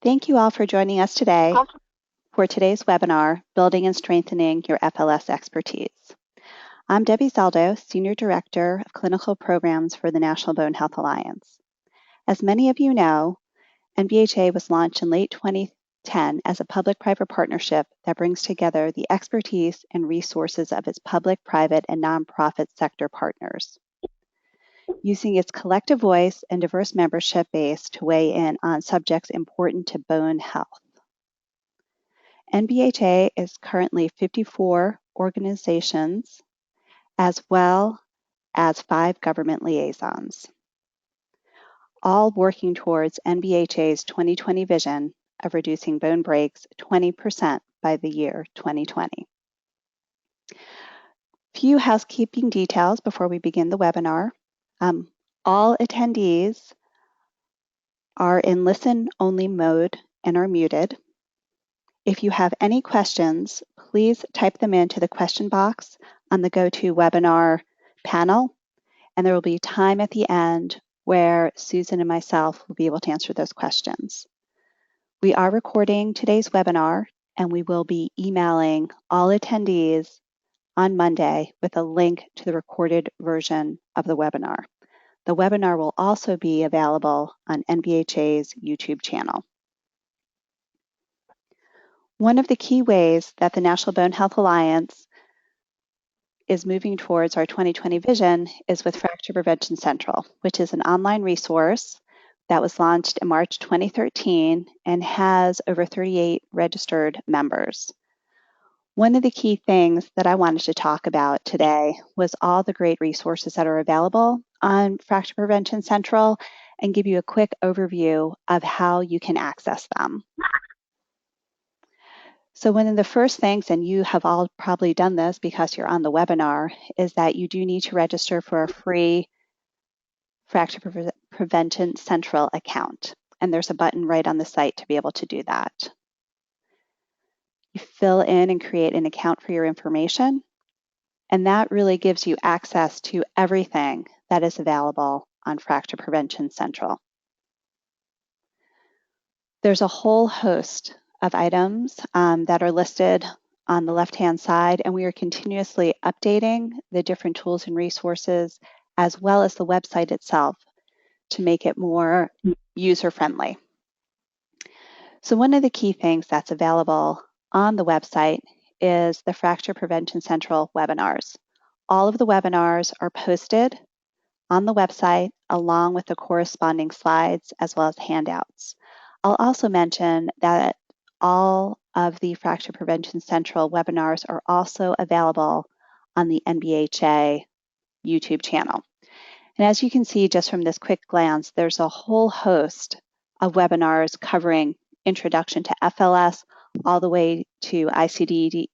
Thank you all for joining us today for today's webinar, Building and Strengthening Your FLS Expertise. I'm Debbie Zaldo, Senior Director of Clinical Programs for the National Bone Health Alliance. As many of you know, NBHA was launched in late 2010 as a public-private partnership that brings together the expertise and resources of its public, private, and nonprofit sector partners, using its collective voice and diverse membership base to weigh in on subjects important to bone health. NBHA is currently 54 organizations, as well as 5 government liaisons, all working towards NBHA's 2020 vision of reducing bone breaks 20% by the year 2020. Few housekeeping details before we begin the webinar. All attendees are in listen-only mode and are muted. If you have any questions, please type them into the question box on the GoToWebinar panel, and there will be time at the end where Susan and myself will be able to answer those questions. We are recording today's webinar, and we will be emailing all attendees on Monday with a link to the recorded version of the webinar. The webinar will also be available on NBHA's YouTube channel. One of the key ways that the National Bone Health Alliance is moving towards our 2020 vision is with Fracture Prevention Central, which is an online resource that was launched in March 2013 and has over 38 registered members. One of the key things that I wanted to talk about today was all the great resources that are available on Fracture Prevention Central and give you a quick overview of how you can access them. So one of the first things, and you have all probably done this because you're on the webinar, is that you do need to register for a free Fracture Prevention Central account. And there's a button right on the site to be able to do that. You fill in and create an account for your information, and that really gives you access to everything that is available on Fracture Prevention Central. There's a whole host of items that are listed on the left-hand side, and we are continuously updating the different tools and resources as well as the website itself to make it more user-friendly. So one of the key things that's available on the website is the Fracture Prevention Central webinars. All of the webinars are posted on the website along with the corresponding slides as well as handouts. I'll also mention that all of the Fracture Prevention Central webinars are also available on the NBHA YouTube channel. And as you can see just from this quick glance, there's a whole host of webinars covering introduction to FLS all the way to ICD-10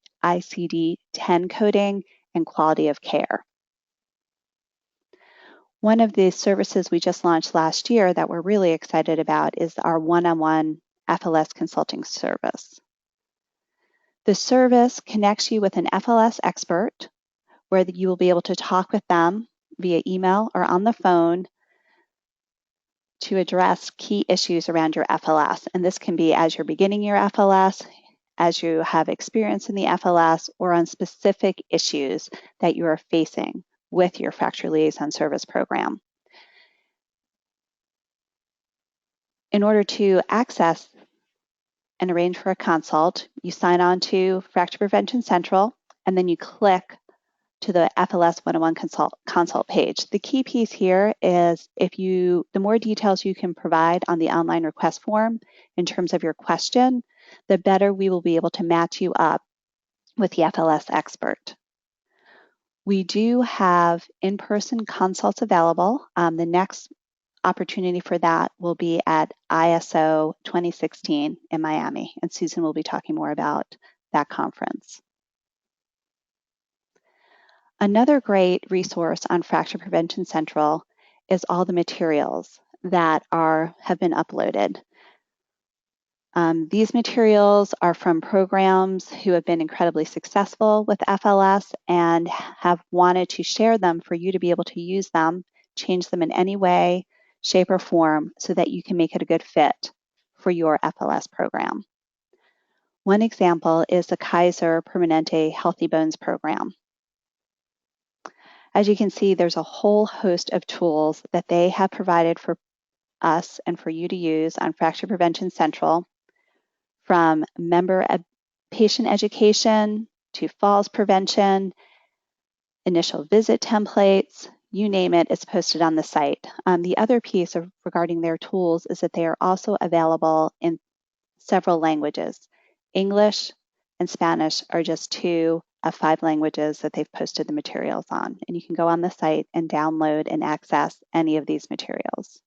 coding and quality of care. One of the services we just launched last year that we're really excited about is our one-on-one FLS consulting service. The service connects you with an FLS expert where you will be able to talk with them via email or on the phone to address key issues around your FLS. And this can be as you're beginning your FLS, as you have experience in the FLS, or on specific issues that you are facing with your Fracture Liaison Service program. In order to access and arrange for a consult, you sign on to Fracture Prevention Central, and then you click to the FLS 101 consult page. The key piece here is the more details you can provide on the online request form in terms of your question, the better we will be able to match you up with the FLS expert. We do have in-person consults available. The next opportunity for that will be at ISO 2016 in Miami, and Susan will be talking more about that conference. Another great resource on Fracture Prevention Central is all the materials that have been uploaded. These materials are from programs who have been incredibly successful with FLS and have wanted to share them for you to be able to use them, change them in any way, shape, or form so that you can make it a good fit for your FLS program. One example is the Kaiser Permanente Healthy Bones program. As you can see, there's a whole host of tools that they have provided for us and for you to use on Fracture Prevention Central, from patient education to falls prevention, initial visit templates, you name it, it's posted on the site. The other piece regarding their tools is that they are also available in several languages. English and Spanish are just 2 of 5 languages that they've posted the materials on. And you can go on the site and download and access any of these materials.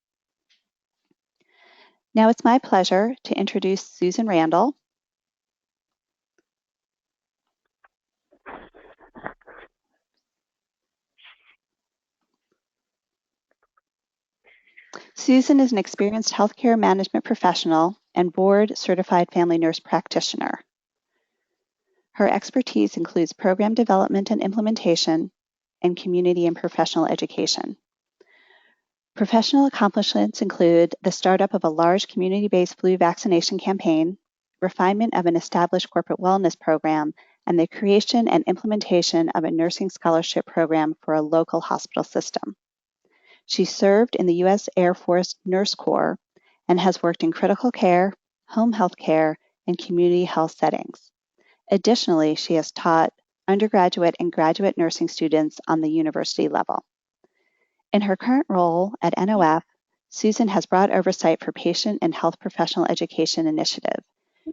Now it's my pleasure to introduce Susan Randall. Susan is an experienced healthcare management professional and board-certified family nurse practitioner. Her expertise includes program development and implementation and community and professional education. Professional accomplishments include the startup of a large community-based flu vaccination campaign, refinement of an established corporate wellness program, and the creation and implementation of a nursing scholarship program for a local hospital system. She served in the U.S. Air Force Nurse Corps and has worked in critical care, home health care, and community health settings. Additionally, she has taught undergraduate and graduate nursing students on the university level. In her current role at NOF, Susan has broad oversight for patient and health professional education initiative.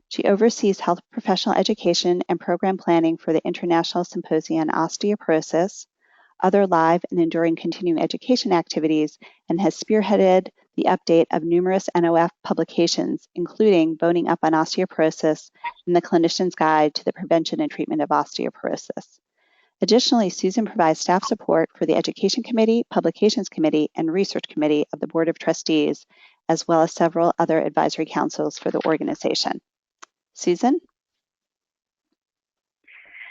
She oversees health professional education and program planning for the International Symposium on Osteoporosis, other live and enduring continuing education activities, and has spearheaded the update of numerous NOF publications, including Boning Up on Osteoporosis and the Clinician's Guide to the Prevention and Treatment of Osteoporosis. Additionally, Susan provides staff support for the Education Committee, Publications Committee, and Research Committee of the Board of Trustees, as well as several other advisory councils for the organization. Susan?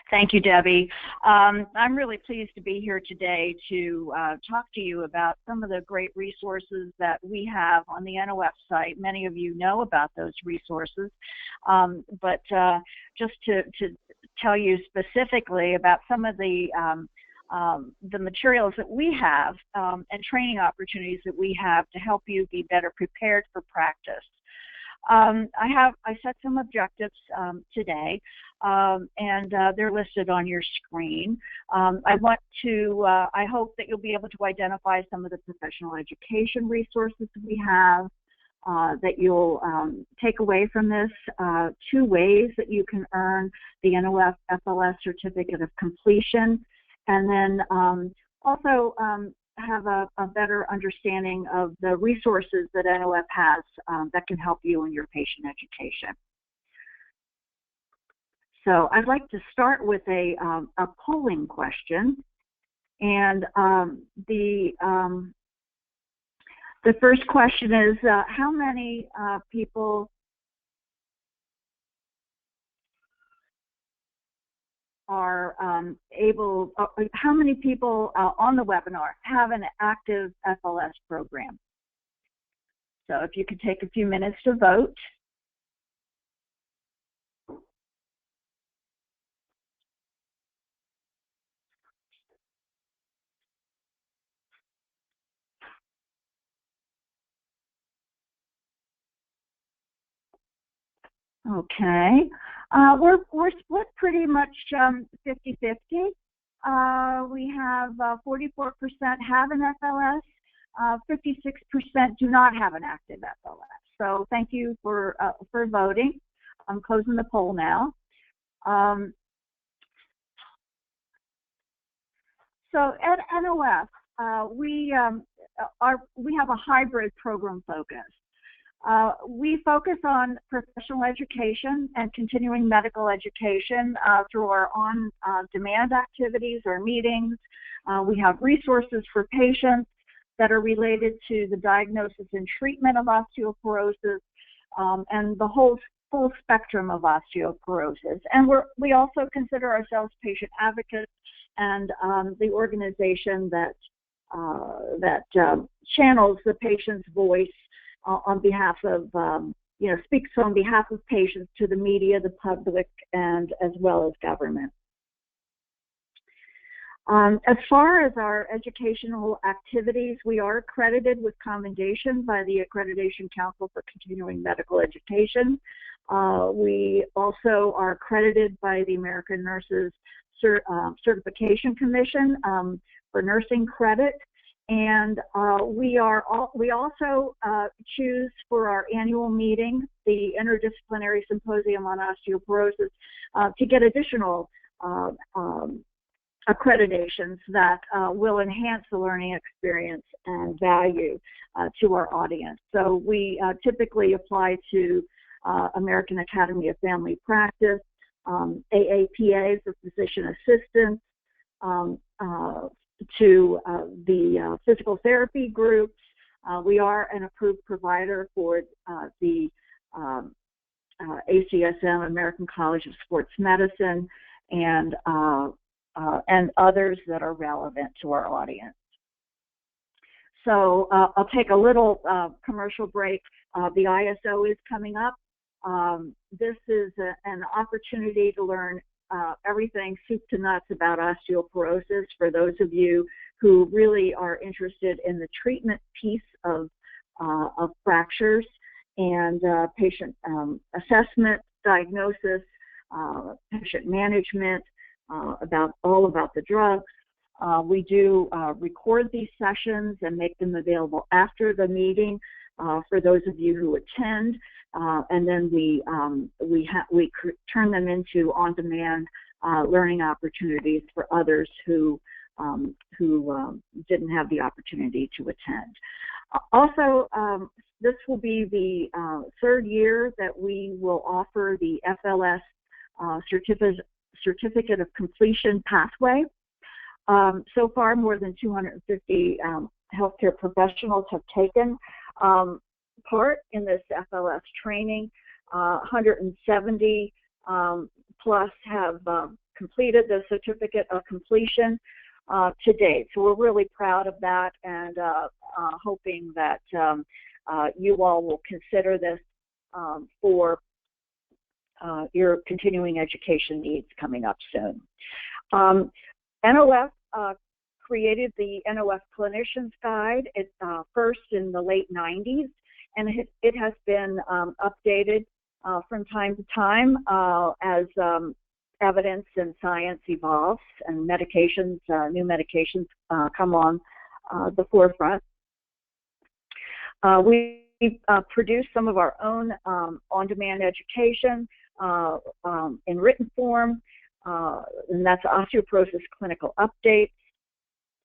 Thank you, Debbie. I'm really pleased to be here today to talk to you about some of the great resources that we have on the NOF site. Many of you know about those resources, but just to tell you specifically about some of the materials that we have and training opportunities that we have to help you be better prepared for practice. I set some objectives today, and they're listed on your screen. I hope that you'll be able to identify some of the professional education resources we have, that you'll take away from this 2 ways that you can earn the NOF FLS Certificate of Completion, and then also have a better understanding of the resources that NOF has that can help you in your patient education. So I'd like to start with a polling question, and the first question is, how many people are how many people on the webinar have an active FLS program? So if you could take a few minutes to vote. Okay, we're split pretty much 50-50. We have 44% have an FLS, 56% do not have an active FLS. So thank you for voting. I'm closing the poll now. So at NOF, we have a hybrid program focus. We focus on professional education and continuing medical education through our on-demand activities or meetings. We have resources for patients that are related to the diagnosis and treatment of osteoporosis and the whole full spectrum of osteoporosis. And we also consider ourselves patient advocates and the organization that channels the patient's voice on behalf of speaks on behalf of patients to the media, the public, and as well as government. As far as our educational activities, we are accredited with commendation by the Accreditation Council for Continuing Medical Education. We also are accredited by the American Nurses Certification Commission for nursing credit. And we also choose for our annual meeting, the Interdisciplinary Symposium on Osteoporosis, to get additional accreditations that will enhance the learning experience and value to our audience. So we typically apply to American Academy of Family Practice, AAPA for physician assistants, to the physical therapy groups. We are an approved provider for the ACSM, American College of Sports Medicine, and others that are relevant to our audience. So I'll take a little commercial break. The ISO is coming up. This is an opportunity to learn everything soup to nuts about osteoporosis for those of you who really are interested in the treatment piece of fractures and patient assessment, diagnosis, patient management, all about the drugs. We do record these sessions and make them available after the meeting for those of you who attend, and then we turn them into on-demand learning opportunities for others who didn't have the opportunity to attend. Also, this will be the third year that we will offer the FLS Certificate of Completion pathway. So far, more than 250 healthcare professionals have taken part in this FLS training. 170 plus have completed the Certificate of Completion to date. So we're really proud of that, and hoping that you all will consider this for your continuing education needs coming up soon. NOF created the NOF Clinicians Guide first in the late 90s, and it has been updated from time to time as evidence and science evolves and medications, new medications come on the forefront. We produce some of our own on-demand education in written form, and that's Osteoporosis Clinical Updates.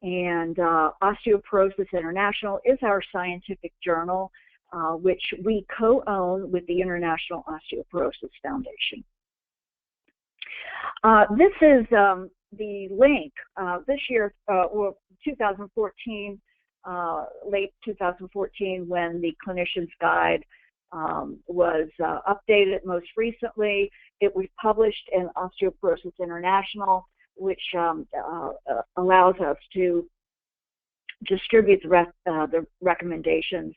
And Osteoporosis International is our scientific journal, which we co-own with the International Osteoporosis Foundation. This is the link. This year, 2014, late 2014, when the Clinician's Guide was updated most recently. It was published in Osteoporosis International, which allows us to distribute the recommendations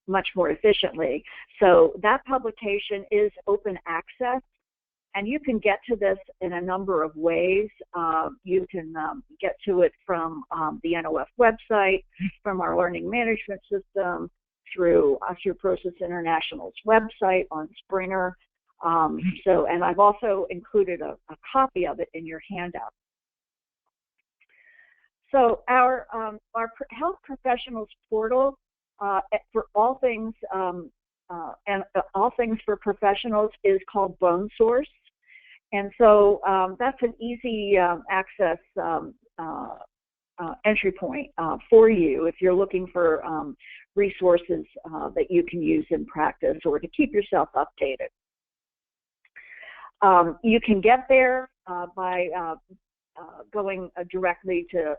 much more efficiently. So that publication is open access, and you can get to this in a number of ways. You can get to it from the NOF website, from our learning management system, through Osteoporosis International's website on Springer. And I've also included a copy of it in your handout. So our health professionals portal for all things and all things for professionals is called Bone Source, and so that's an easy access entry point for you if you're looking for resources that you can use in practice or to keep yourself updated. You can get there by going directly to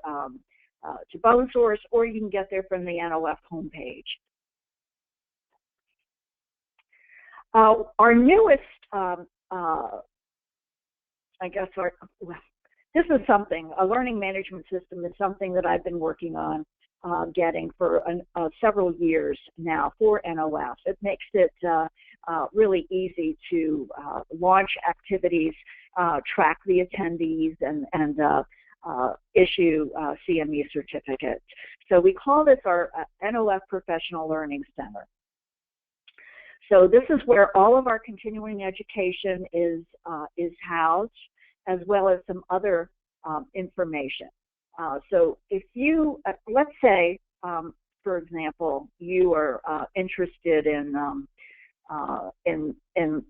Bone Source, or you can get there from the NOF homepage. Our newest, I guess, this is something, a learning management system is something that I've been working on getting for several years now for NOF. It makes it really easy to launch activities, track the attendees, and issue CME certificates. So we call this our NOF Professional Learning Center. So this is where all of our continuing education is housed, as well as some other information. So if you, let's say, for example, you are interested in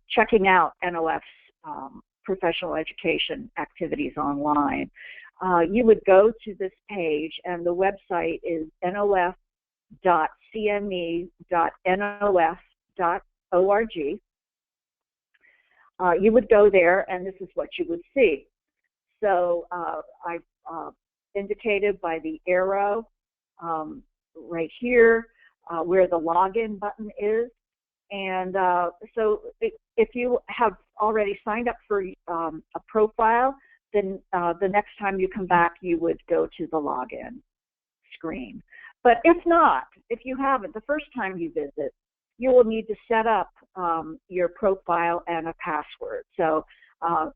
checking out NOF's professional education activities online, you would go to this page, and the website is nof.cme.nof.org. You would go there, and this is what you would see. So I've indicated by the arrow right here where the login button is. And so if you have already signed up for a profile, then the next time you come back, you would go to the login screen. But if not, if you haven't, the first time you visit, you will need to set up your profile and a password. So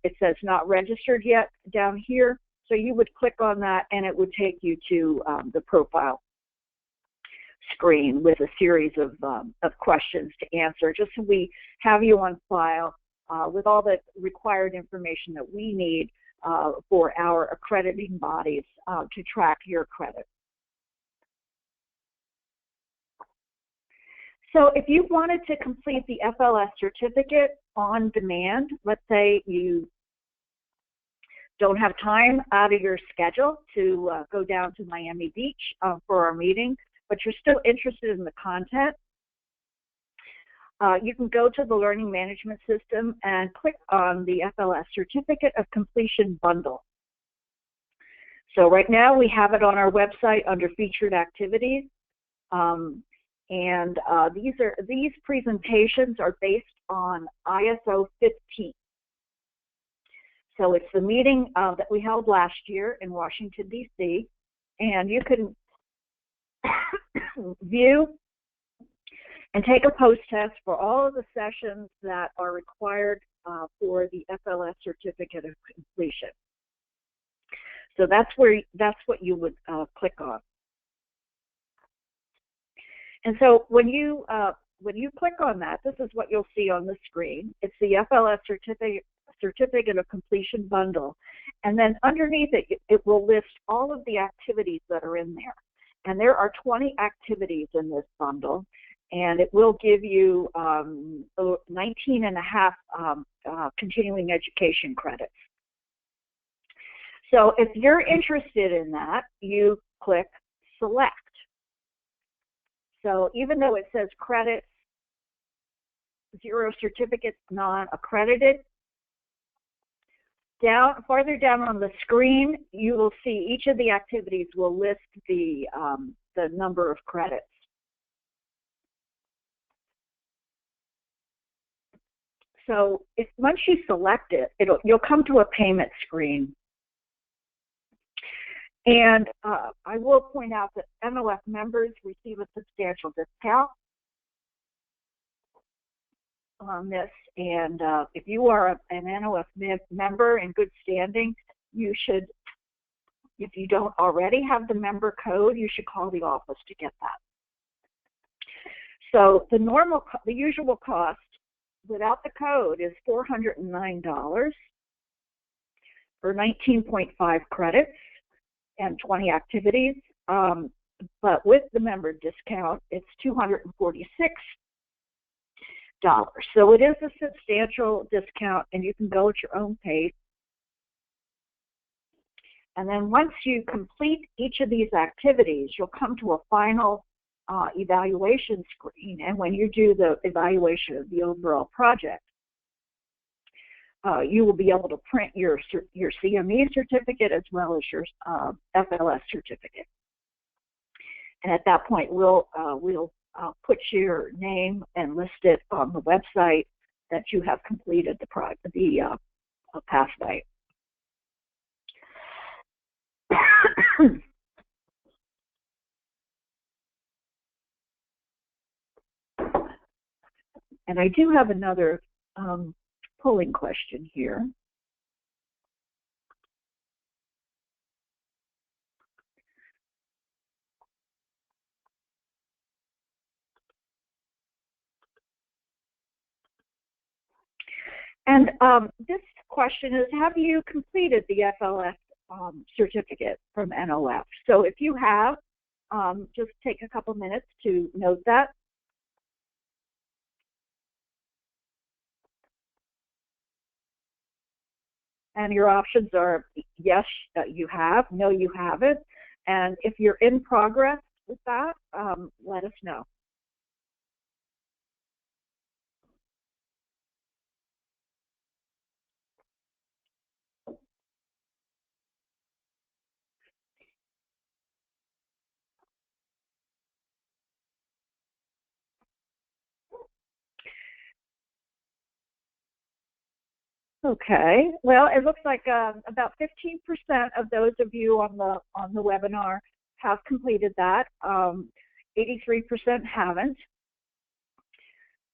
it says not registered yet down here. So you would click on that, and it would take you to the profile screen with a series of questions to answer, just so we have you on file with all the required information that we need for our accrediting bodies to track your credit. So if you wanted to complete the FLS certificate on demand, let's say you don't have time out of your schedule to go down to Miami Beach for our meeting, but you're still interested in the content, you can go to the Learning Management System and click on the FLS Certificate of Completion Bundle. So right now we have it on our website under Featured Activities. These presentations are based on ISO 15. So it's the meeting that we held last year in Washington, D.C., and you can view and take a post-test for all of the sessions that are required for the FLS Certificate of Completion. So that's what you would click on. And so when you click on that, this is what you'll see on the screen. It's the FLS Certificate of Completion Bundle. And then underneath it, it will list all of the activities that are in there. And there are 20 activities in this bundle. And it will give you 19 and a half continuing education credits. So if you're interested in that, you click Select. So even though it says credits, 0 certificates, non-accredited, farther down on the screen, you will see each of the activities will list the number of credits. So once you select it, you'll come to a payment screen. And I will point out that NOF members receive a substantial discount on this. And if you are an NOF member in good standing, you should, if you don't already have the member code, you should call the office to get that. So the usual cost without the code is $409 for 19.5 credits and 20 activities. But with the member discount, it's $246. So it is a substantial discount, and you can go at your own pace. And then once you complete each of these activities, you'll come to a final evaluation screen. And when you do the evaluation of the overall project, you will be able to print your CME certificate as well as your FLS certificate. And at that point, we'll put your name and list it on the website that you have completed the pathway. And I do have another polling question here. And this question is, have you completed the FLS certificate from NOF? So if you have, just take a couple minutes to note that. And your options are yes, you have, no, you haven't. And if you're in progress with that, let us know. Okay, well, it looks like about 15% of those of you on the webinar have completed that. 83% haven't,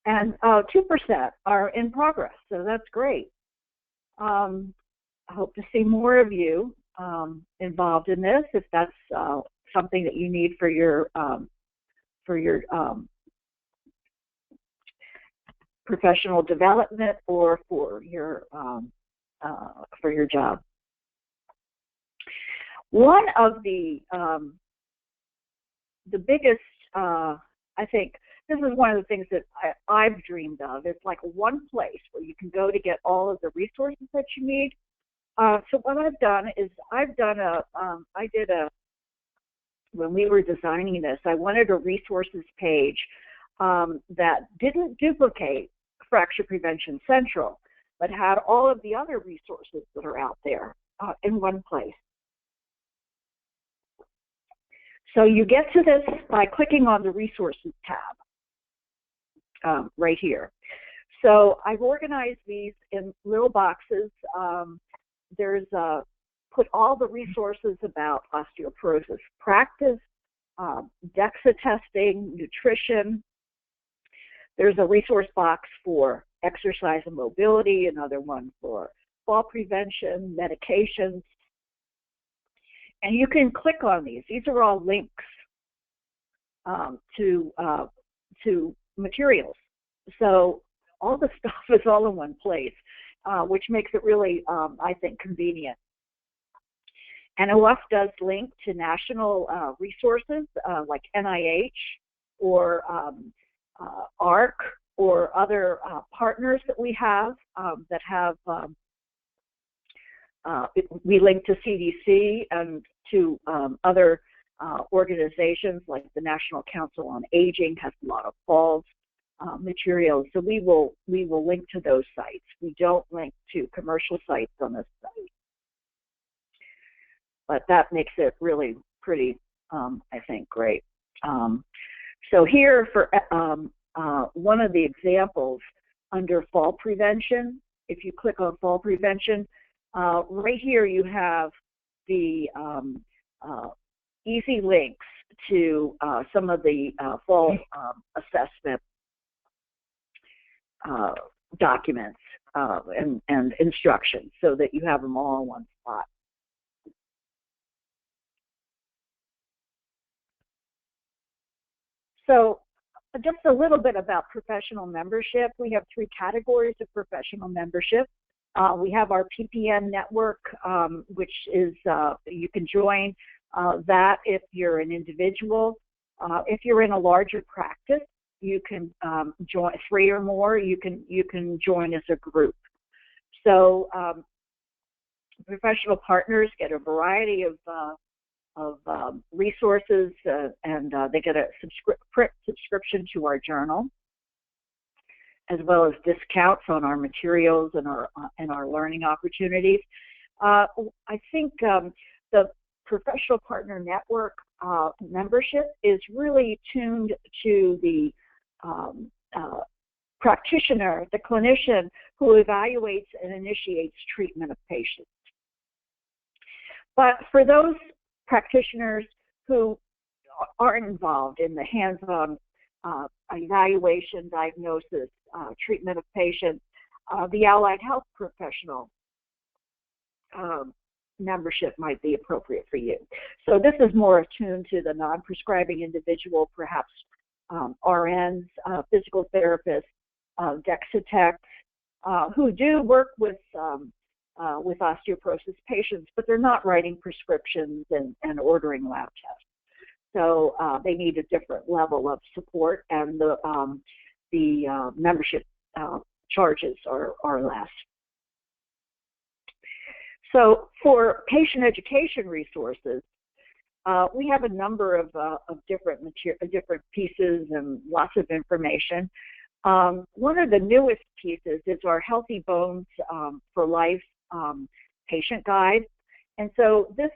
and 2% are in progress. So that's great. I hope to see more of you involved in this if that's something that you need for your professional development or for your job. One of the biggest, I think, this is one of the things that I've dreamed of. It's like one place where you can go to get all of the resources that you need. So what I've done is when we were designing this, I wanted a resources page that didn't duplicate Fracture Prevention Central, but had all of the other resources that are out there in one place. So you get to this by clicking on the Resources tab right here. So I've organized these in little boxes. There's put all the resources about osteoporosis practice, DEXA testing, nutrition. There's a resource box for exercise and mobility, another one for fall prevention, medications. And you can click on these. These are all links to materials. So all the stuff is all in one place, which makes it really, I think, convenient. NOF does link to national resources like NIH or ARC or other partners that we have that have, we link to CDC and to other organizations like the National Council on Aging has a lot of falls materials. So we will link to those sites. We don't link to commercial sites on this site. But that makes it really pretty, I think, great. So here for one of the examples under fall prevention, if you click on fall prevention, right here you have the easy links to some of the fall assessment documents and instructions so that you have them all in one spot. So just a little bit about professional membership. We have 3 categories of professional membership. We have our PPN network, which is, you can join that if you're an individual. If you're in a larger practice, you can join 3 or more, you can join as a group. So professional partners get a variety of resources, and they get a subscription to our journal, as well as discounts on our materials and our learning opportunities. I think the Professional Partner Network membership is really tuned to the practitioner, the clinician who evaluates and initiates treatment of patients. But for those practitioners who aren't involved in the hands-on evaluation, diagnosis, treatment of patients, the allied health professional membership might be appropriate for you. So this is more attuned to the non-prescribing individual, perhaps RNs, physical therapists, Dexitechs, who do work with osteoporosis patients, but they're not writing prescriptions and ordering lab tests. So they need a different level of support, and the membership charges are less. So for patient education resources, we have a number of different pieces and lots of information. One of the newest pieces is our Healthy Bones for Life patient guide. And so this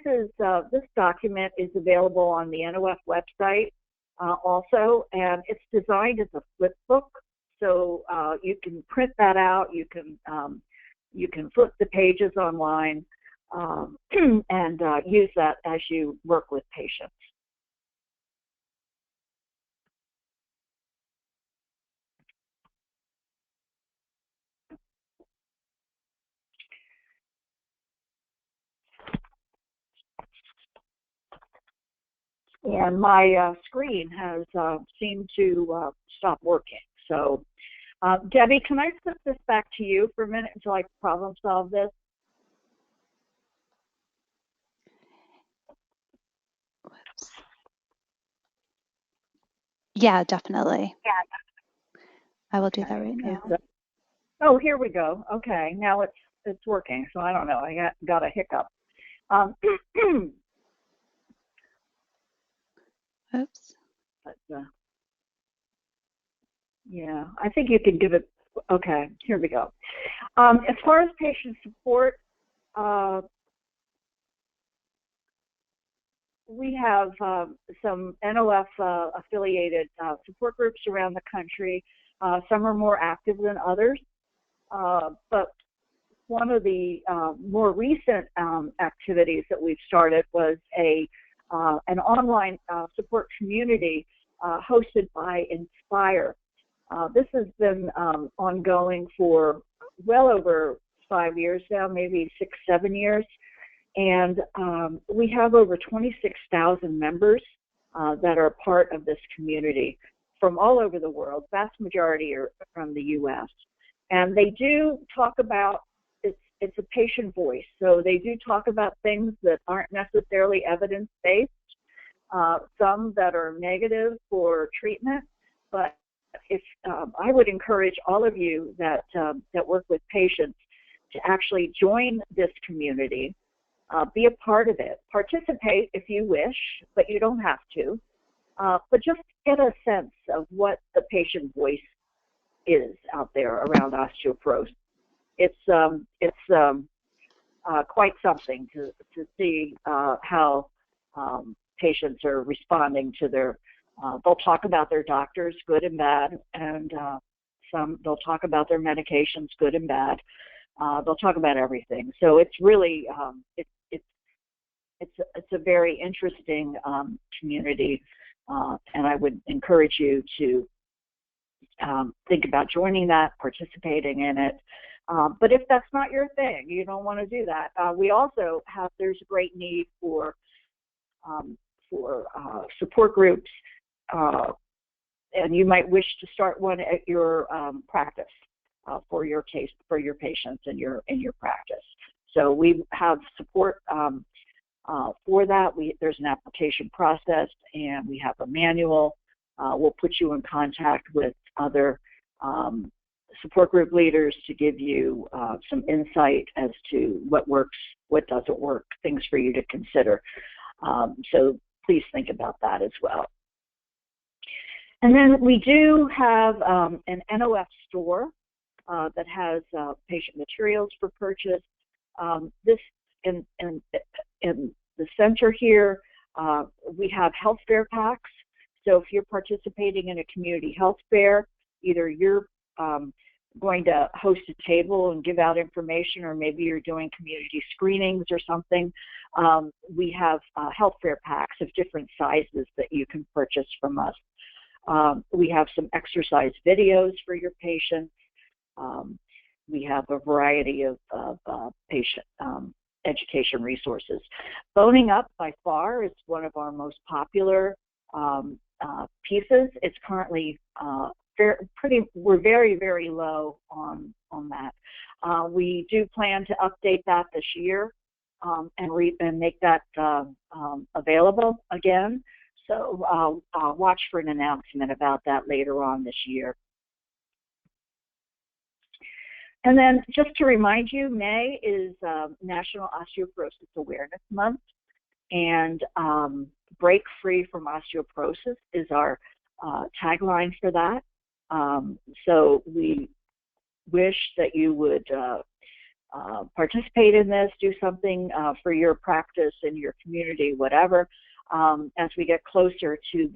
document is available on the NOF website also, and it's designed as a flip book. So you can print that out. You can flip the pages online and use that as you work with patients. And my screen has seemed to stop working. So, Debbie, can I flip this back to you for a minute until I problem solve this? Whoops. Yeah, definitely. Yeah. I will do that right now. Oh, here we go. Okay, now it's working. So I don't know. I got a hiccup. Oops. But, yeah, I think you can give it. Okay, here we go. As far as patient support, we have some NOF affiliated support groups around the country. Some are more active than others, but one of the more recent activities that we've started was an online support community hosted by Inspire. This has been ongoing for well over 5 years now, maybe 6, 7 years. And we have over 26,000 members that are part of this community from all over the world. Vast majority are from the U.S. And they do talk about, it's a patient voice. So they do talk about things that aren't necessarily evidence-based, some that are negative for treatment. But if I would encourage all of you that work with patients to actually join this community. Be a part of it. Participate if you wish, but you don't have to. But just get a sense of what the patient voice is out there around osteoporosis. It's quite something to see how patients are responding to their. They'll talk about their doctors, good and bad, and they'll talk about their medications, good and bad. They'll talk about everything. So it's really it's a very interesting community, and I would encourage you to think about joining that, participating in it. But if that's not your thing, you don't want to do that. We also have, there's a great need for support groups, and you might wish to start one at your practice for your case, for your patients in your practice. So we have support for that. There's an application process, and we have a manual. We'll put you in contact with other support group leaders to give you some insight as to what works, what doesn't work, things for you to consider. So please think about that as well. And then we do have an NOF store that has patient materials for purchase. This in the center here, we have health fair packs. So if you're participating in a community health fair, either you're going to host a table and give out information, or maybe you're doing community screenings or something, we have health fair packs of different sizes that you can purchase from us. We have some exercise videos for your patients. We have a variety of patient education resources. Boning Up by far is one of our most popular pieces. It's currently we're very, very low on that. We do plan to update that this year and make that available again. So watch for an announcement about that later on this year. And then just to remind you, May is National Osteoporosis Awareness Month, and Break Free from Osteoporosis is our tagline for that. So we wish that you would participate in this, do something for your practice and your community, whatever, as we get closer to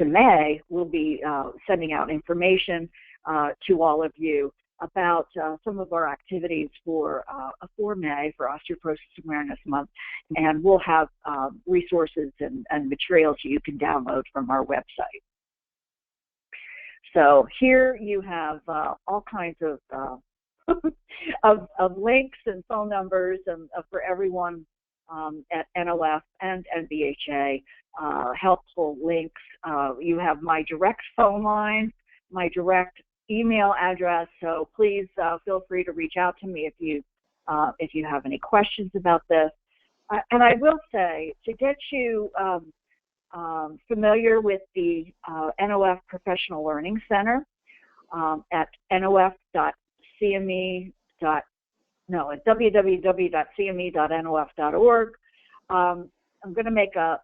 May. We'll be sending out information to all of you about some of our activities for May, for Osteoporosis Awareness Month, and we'll have resources and materials you can download from our website. So here you have all kinds of of links and phone numbers and for everyone at NOF and NBHA, helpful links. You have my direct phone line, my direct email address, so please feel free to reach out to me if you have any questions about this. And I will say, to get you familiar with the NOF Professional Learning Center at www.cme.nof.org. I'm going to make a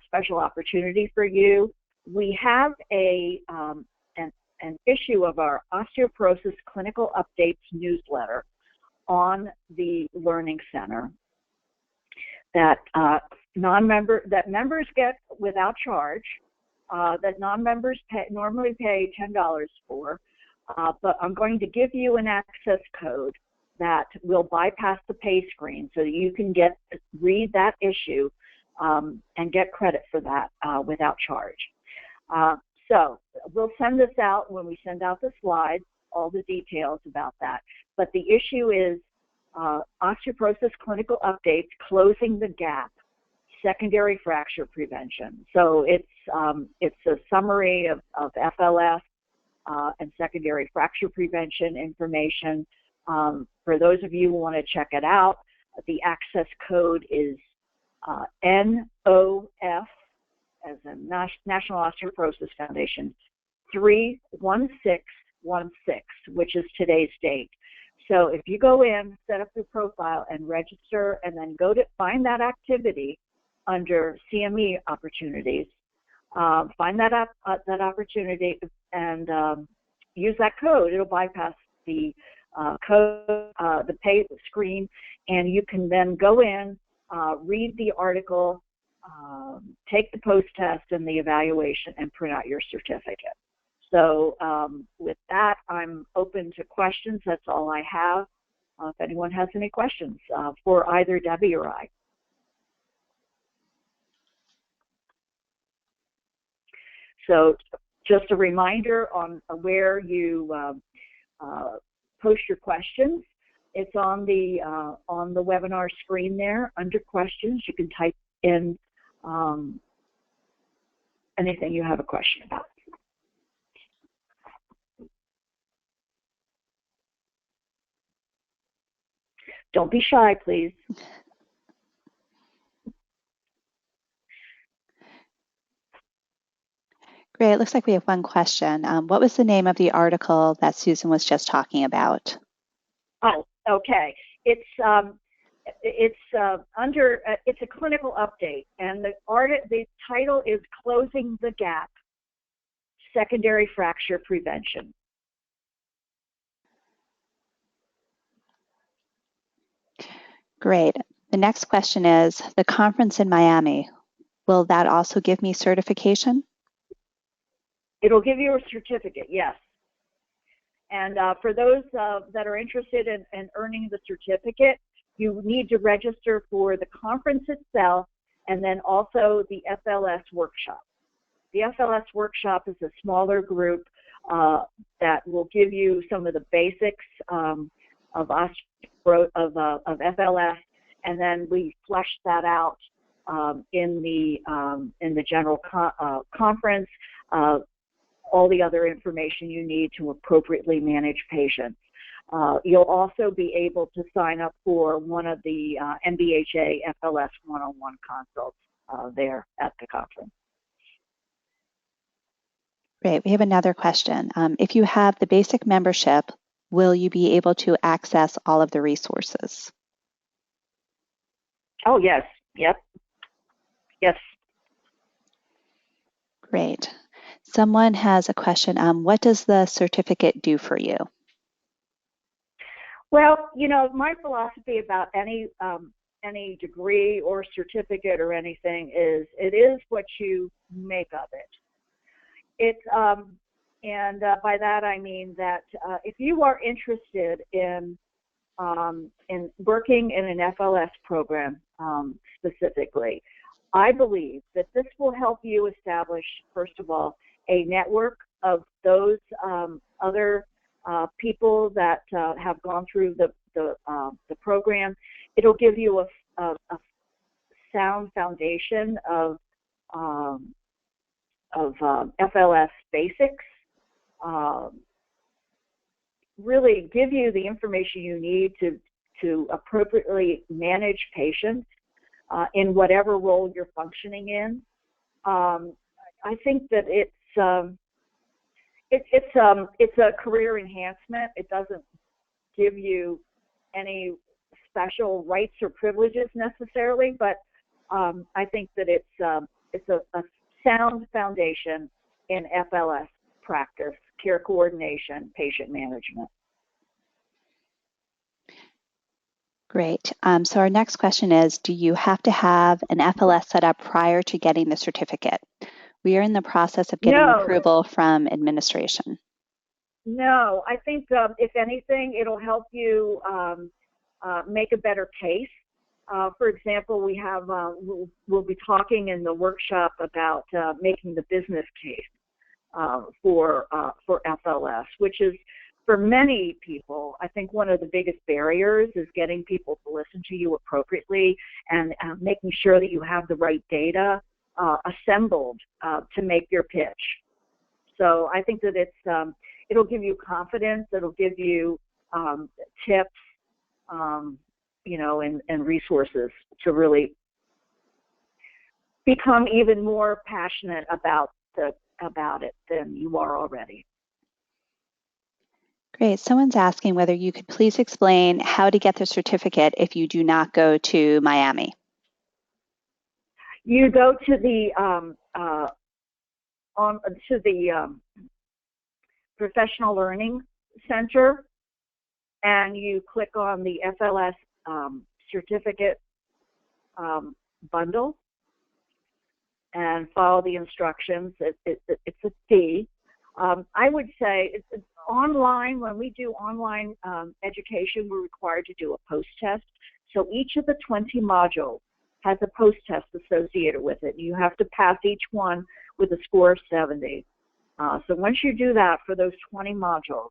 special opportunity for you. We have an issue of our Osteoporosis Clinical Updates newsletter on the Learning Center that members get without charge, that non-members normally pay $10 for, but I'm going to give you an access code that will bypass the pay screen so that you can read that issue and get credit for that without charge. So we'll send this out when we send out the slides, all the details about that. But the issue is Osteoporosis Clinical Updates, Closing the Gap, Secondary Fracture Prevention. So it's a summary of FLS and secondary fracture prevention information. For those of you who want to check it out, the access code is NOF, as in National Osteoporosis Foundation, 31616, which is today's date. So if you go in, set up your profile and register, and then go to find that activity under CME opportunities, find that opportunity and use that code. It'll bypass the code, the pay screen, and you can then go in, read the article, take the post-test and the evaluation, and print out your certificate. So with that, I'm open to questions. That's all I have. If anyone has any questions for either Debbie or I. So just a reminder on where you post your questions. It's on the webinar screen there under questions. You can type in anything you have a question about. Don't be shy, please. Great. It looks like we have one question. What was the name of the article that Susan was just talking about? Oh, okay. It's a clinical update, and the title is "Closing the Gap: Secondary Fracture Prevention." Great. The next question is, the conference in Miami, will that also give me certification? It'll give you a certificate, yes. And for those that are interested in earning the certificate, you need to register for the conference itself and then also the FLS workshop. The FLS workshop is a smaller group that will give you some of the basics of FLS, and then we flesh that out in the general conference. All the other information you need to appropriately manage patients. You'll also be able to sign up for one of the MBHA FLS one-on-one consults there at the conference. Great. We have another question. If you have the basic membership, will you be able to access all of the resources? Oh, yes. Yep. Yes. Great. Someone has a question. What does the certificate do for you? Well, you know, my philosophy about any degree or certificate or anything is it is what you make of it. And by that I mean that if you are interested in working in an FLS program specifically, I believe that this will help you establish, first of all, a network of those other people that have gone through the program. It'll give you a sound foundation of FLS basics. Really give you the information you need to appropriately manage patients in whatever role you're functioning in. I think that it's a career enhancement. It doesn't give you any special rights or privileges necessarily, but I think that it's a sound foundation in FLS practice, care coordination, patient management. Great. So our next question is, do you have to have an FLS set up prior to getting the certificate? We are in the process of getting approval from administration. No, I think if anything, it'll help you make a better case. For example, we'll be talking in the workshop about making the business case for FLS, which is, for many people, I think one of the biggest barriers is getting people to listen to you appropriately and making sure that you have the right data assembled to make your pitch. So I think that it'll give you confidence, it'll give you tips, you know, and resources to really become even more passionate about it than you are already. Great. Someone's asking whether you could please explain how to get the certificate if you do not go to Miami. You go to the Professional Learning Center, and you click on the FLS certificate bundle and follow the instructions. It's a fee. I would say it's online. When we do online education, we're required to do a post-test. So each of the 20 modules has a post-test associated with it. You have to pass each one with a score of 70. So once you do that for those 20 modules,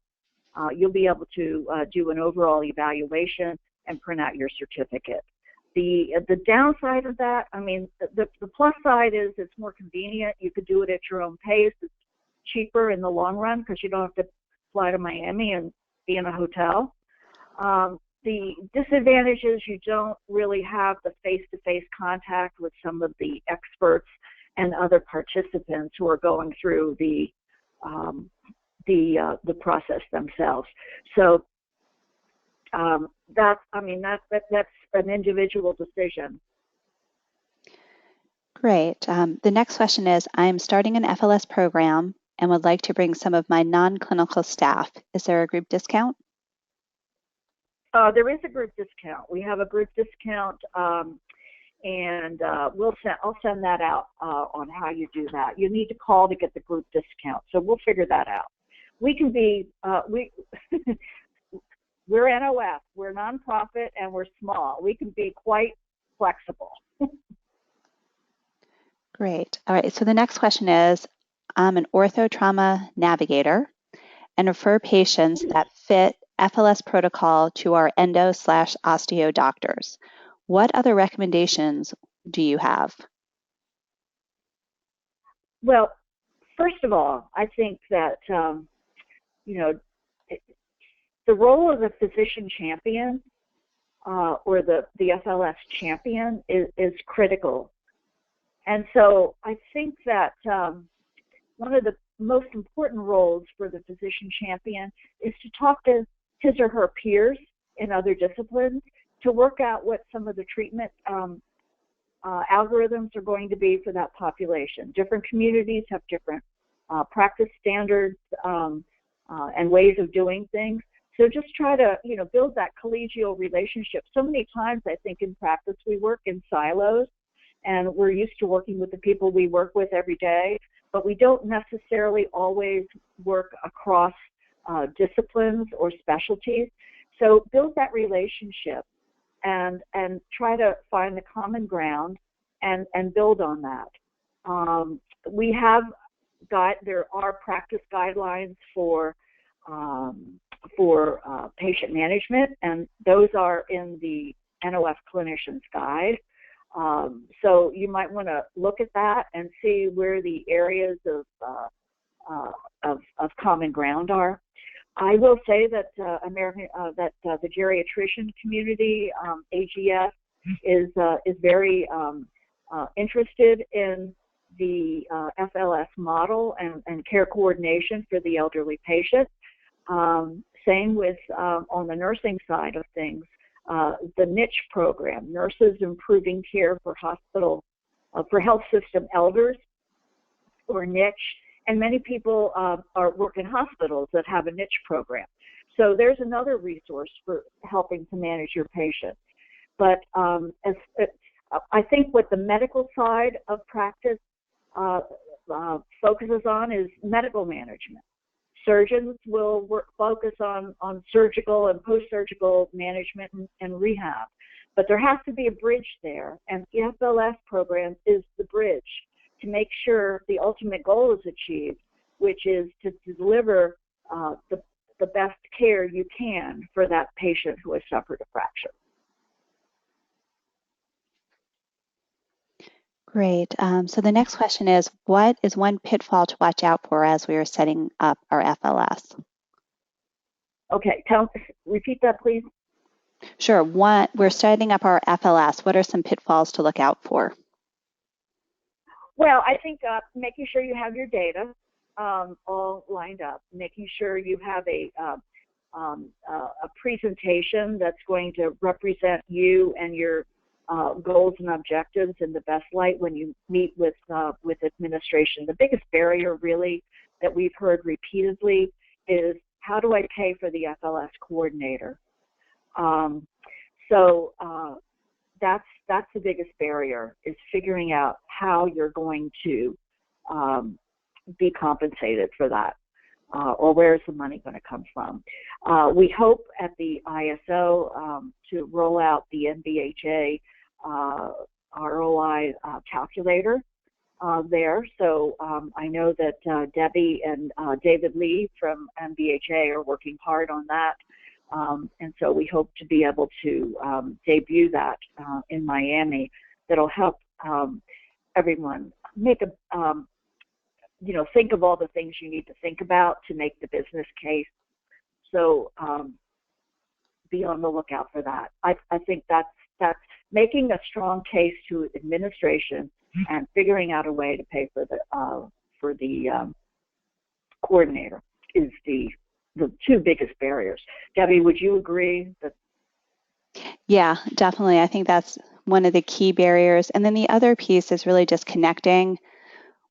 you'll be able to do an overall evaluation and print out your certificate. The downside of that, I mean, the plus side is it's more convenient. You could do it at your own pace. It's cheaper in the long run because you don't have to fly to Miami and be in a hotel. The disadvantage is you don't really have the face-to-face contact with some of the experts and other participants who are going through the process themselves. So that's an individual decision. Great. The next question is, I am starting an FLS program and would like to bring some of my non-clinical staff. Is there a group discount? There is a group discount. We have a group discount, and I'll send that out on how you do that. You need to call to get the group discount, so we'll figure that out. We can be we're NOF, we're nonprofit, and we're small. We can be quite flexible. Great. All right, so the next question is, I'm an orthotrauma navigator and refer patients that fit FLS protocol to our endo/osteo doctors. What other recommendations do you have? Well, first of all, I think that, you know, the role of the physician champion or the FLS champion is critical. And so I think that one of the most important roles for the physician champion is to talk to his or her peers in other disciplines to work out what some of the treatment algorithms are going to be for that population. Different communities have different practice standards and ways of doing things. So just try to, build that collegial relationship. So many times I think in practice we work in silos and we're used to working with the people we work with every day, but we don't necessarily always work across disciplines or specialties. So build that relationship and try to find the common ground and build on that. There are practice guidelines for patient management, and those are in the NOF Clinician's Guide. So you might want to look at that and see where the areas of common ground are. I will say that the geriatrician community, AGF, is very interested in the FLS model and care coordination for the elderly patient. Same with on the nursing side of things, the niche program, Nurses Improving Care for health system elders, or niche. And many people work in hospitals that have a niche program. So there's another resource for helping to manage your patient. But I think what the medical side of practice focuses on is medical management. Surgeons will focus on surgical and post-surgical management and rehab. But there has to be a bridge there, and the FLS program is the bridge to make sure the ultimate goal is achieved, which is to deliver the best care you can for that patient who has suffered a fracture. Great. So the next question is, what is one pitfall to watch out for as we are setting up our FLS? Okay, repeat that, please. Sure. We're setting up our FLS. What are some pitfalls to look out for? Well, I think making sure you have your data all lined up, making sure you have a presentation that's going to represent you and your goals and objectives in the best light when you meet with administration. The biggest barrier really that we've heard repeatedly is, how do I pay for the FLS coordinator? That's the biggest barrier, is figuring out how you're going to be compensated for that, or where's the money going to come from. We hope at the ISO to roll out the NBHA ROI calculator there. So I know that Debbie and David Lee from NBHA are working hard on that. And so we hope to be able to debut that in Miami. That'll help everyone make think of all the things you need to think about to make the business case. So be on the lookout for that. I think that's making a strong case to administration and figuring out a way to pay for the coordinator is the two biggest barriers. Debbie, would you agree that? Yeah, definitely. I think that's one of the key barriers. And then the other piece is really just connecting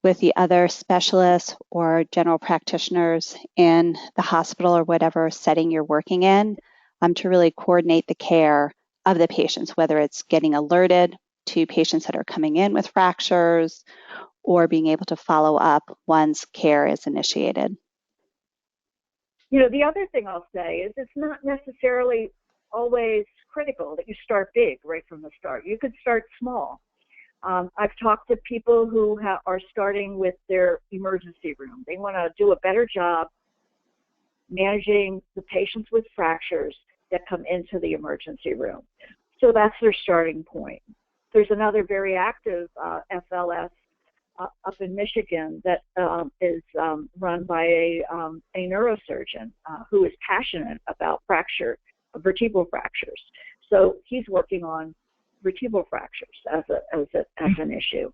with the other specialists or general practitioners in the hospital or whatever setting you're working in, to really coordinate the care of the patients, whether it's getting alerted to patients that are coming in with fractures or being able to follow up once care is initiated. The other thing I'll say is, it's not necessarily always critical that you start big right from the start. You could start small. I've talked to people who are starting with their emergency room. They want to do a better job managing the patients with fractures that come into the emergency room. So that's their starting point. There's another very active FLS up in Michigan that is run by a neurosurgeon who is passionate about vertebral fractures. So he's working on vertebral fractures as an issue.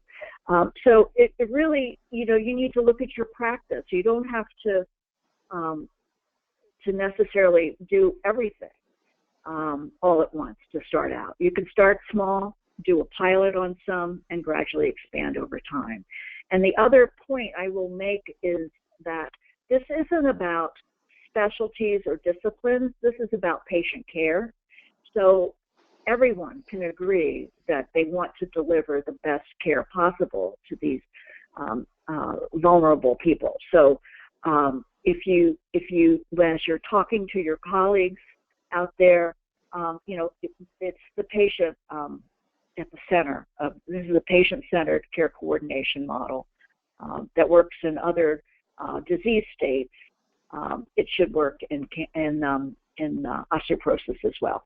So it really, you need to look at your practice. You don't have to necessarily do everything all at once to start out. You can start small, do a pilot on some, and gradually expand over time. And the other point I will make is that this isn't about specialties or disciplines. This is about patient care. So everyone can agree that they want to deliver the best care possible to these vulnerable people. So if you, as you're talking to your colleagues out there, it's the patient at the center of this is a patient-centered care coordination model that works in other disease states. It should work in osteoporosis as well.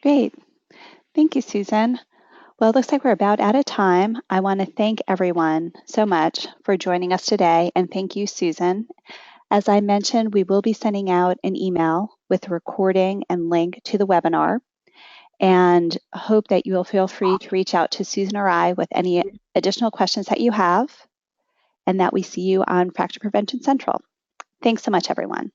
Great. Thank you, Susan. Well, it looks like we're about out of time. I want to thank everyone so much for joining us today, and thank you, Susan. As I mentioned, we will be sending out an email with a recording and link to the webinar, and hope that you will feel free to reach out to Susan or I with any additional questions that you have, and that we see you on Fracture Prevention Central. Thanks so much, everyone.